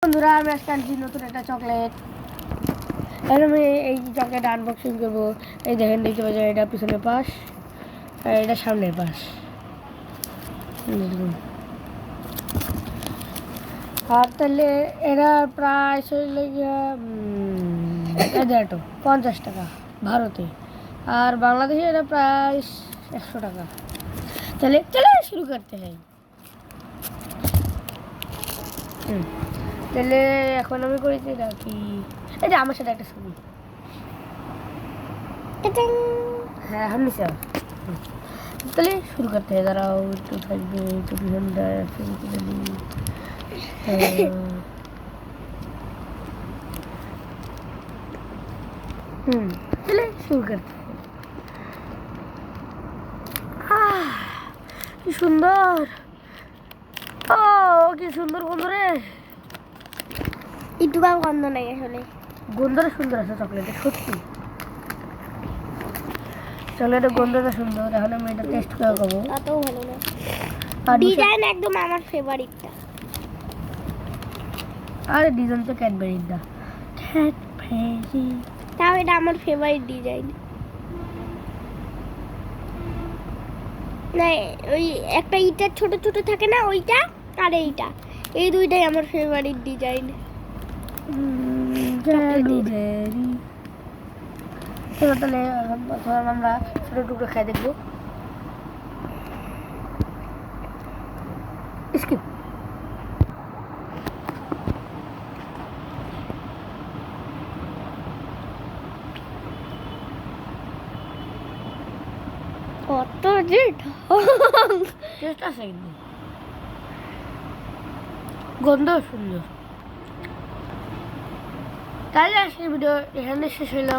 বন্ধুরা আমি আজকে আনছি নতুন একটা চকলেট। আর আমি এই চকলেট আনবক্সিং করবো। এই দেখেন, দেখতে পাচ্ছেন এটা পিছনের পাশ আর এটা সামনের পাশ। আর তাহলে এরা প্রাইস হইলে গিয়া 50 টাকা ভারতে, আর বাংলাদেশে এটা প্রাইস 100 টাকা। তাহলে চলে শুরু করতে হয়। তাহলে এখন আমি করেছি এটা কি, এটা আমার সাথে একটা ছবি। হ্যাঁ আমি স্যার, তাহলে শুরু করতে হয়। দাঁড়াও একটু থাকবে, একটু পিছনটা ছবি তুলে নিই। তাহলে শুরু করতে হয়। কি সুন্দর, ও কি সুন্দর গন্ধ রে। একটু গন্ধ নাই আসলে, গন্ধটা সুন্দর আছে চকলেটের, সত্যি চকলেটের গন্ধটা সুন্দর। এখন আমি এটা টেস্ট করে খাবো। অতও ভালো না, ডিজাইন একদম আমার ফেভারিটটা। আরে ডিজাইন তো ক্যাডবেরিটা, ক্যাডবেরি, তাও এটা আমার ফেভারিট ডিজাইন। না ওই একটা ইটার ছোট ছোট থাকে না, ওইটা আর এইটা, এই দুইটাই আমার ফেভারিট ডিজাইন। চলো তাহলে আমরা ছোট টুকরো খাই দেখবো। স্কিপ। কত যে টেস্ট আছে, কিন্তু গন্ধ সুন্দর। তাহলে আজকের ভিডিও এখানে শেষ হইল।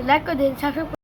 লাইক করে দিন, সাবস্ক্রাইব